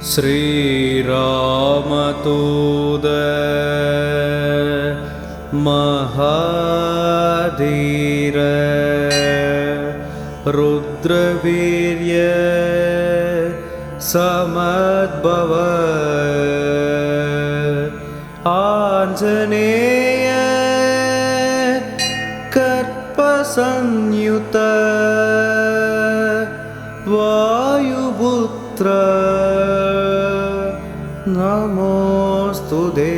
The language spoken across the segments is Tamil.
श्रीरामदूत महाधीर रुद्रवीर्य समद्भव आंजनेय कर्पसंयुत वायुपुत्र नमोस्तुते।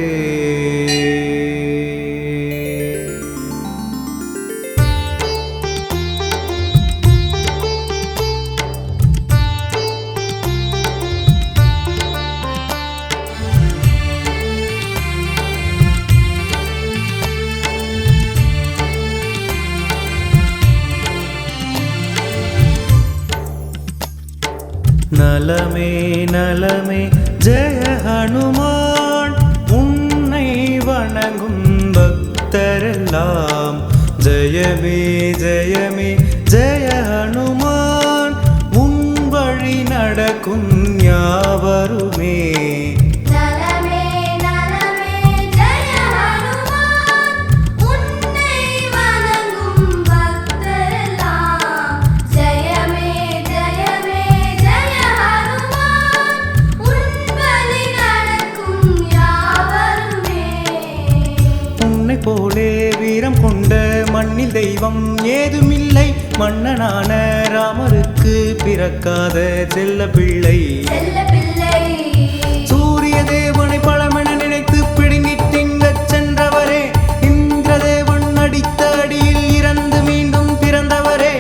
நலமே நலமே ஜெய ஹனுமான், உன்னை வணங்கும் பக்தரெல்லாம் ஜெயமே ஜெயமே ஜெய ஹனுமான், உன் வழி நடக்கும் யாவருமே. போலே வீரம் கொண்ட மண்ணில் தெய்வம் ஏதுமில்லை, மன்னனான ராமருக்கு பிறக்காத செல்ல பிள்ளை. சூரிய தேவனை பழமென நினைத்து பிடுங்கிட்டிங்கச் சென்றவரே, இந்திரதேவன் அடித்த அடியில் இறந்து மீண்டும் பிறந்தவரே.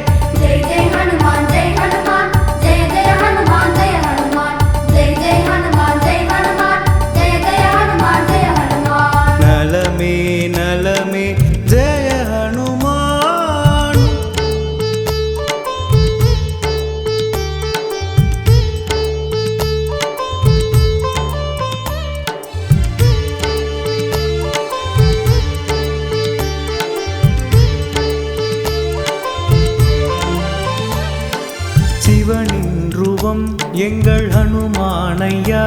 நலமே நலமே ஜெய ஹனுமான். சிவனின் ரூபம் எங்கள் ஹனுமானையா,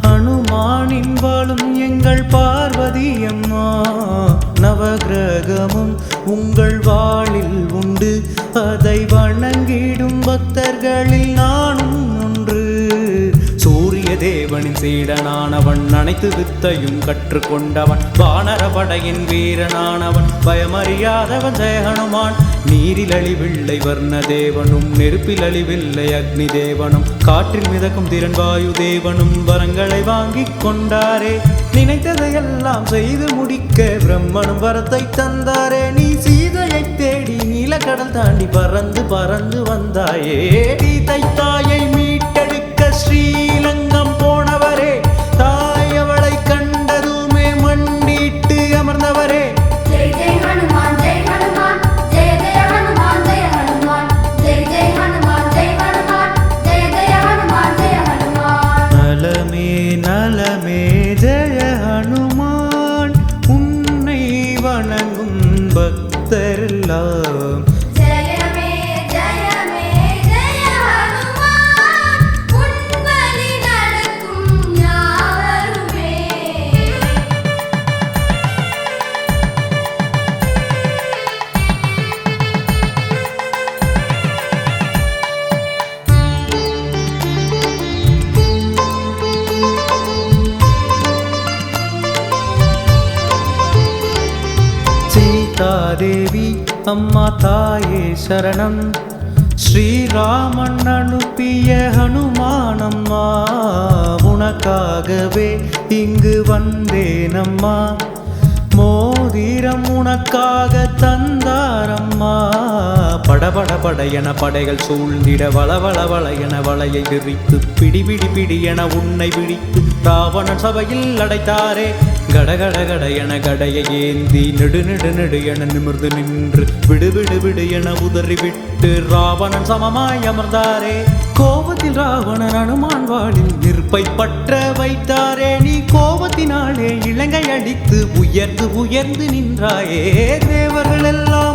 ஹனுமானின் வாழும் எங்கள் பார்வதி அம்மா. நவகிரகமும் உங்கள் வாளில் உண்டு, அதை வணங்கிடும் பக்தர்களில் நானும் ஒன்று. சூரிய தேவனின் சீடனானவன், அனைத்து வித்தையும் கற்றுக்கொண்டவன், வானர படையின் வீரனானவன், பயமறியாதவன் ஜெய ஹனுமான். நீரில் அழிவில்லை வர்ண தேவனும், நெருப்பில் அழிவில்லை அக்னி தேவனும், காற்றில் மிதக்கும் திறன் வாயு தேவனும் வரங்களை வாங்கிக் கொண்டாரே. நினைத்ததையெல்லாம் செய்து முடிக்க பிரம்மனும் வரத்தை தந்தாரே. நீ சீதையை தேடி நீலக்கடல் தாண்டி பறந்து பறந்து வந்தாயே. சீதை தாயை மீட்டெடுக்க ஸ்ரீலங்கம் போனவரே, தாய் அவளை கண்டதுமே மண்டிட்டு அமர்ந்தவரே. நலமே நலமே ஜெய ஹனுமான், உன்னை வணங்கும் பக்தரெல்லாம் தேவி அம்மா தாயே சரணம். ஸ்ரீராமன் அனுப்பிய ஹனுமானம்மா, உனக்காகவே இங்கு வந்தேனம்மா. மோதிரம் உனக்காக தந்தாரம்மா. படபட படையென படைகள் சூழ்ந்திட வளவள வளையென வளையை விரித்து பிடிபிடி பிடியென உன்னை விழித்து ராவணன் சபையில் அடைத்தாரே. கடகட கட என கடையை ஏந்தி நெடு நெடு நெடு என நிமிர்ந்து நின்று விடு விடு விடு என உதறிவிட்டு ராவணன் சமமாய் அமர்ந்தாரே. கோபத்தில் ராவணன் அனுமான் வாளில் நெருப்பை பற்ற வைத்தாரே. நீ கோபத்தினாலே இலங்கை அடித்து உயர்ந்து உயர்ந்து நின்றாயே. தேவர்கள் எல்லாம்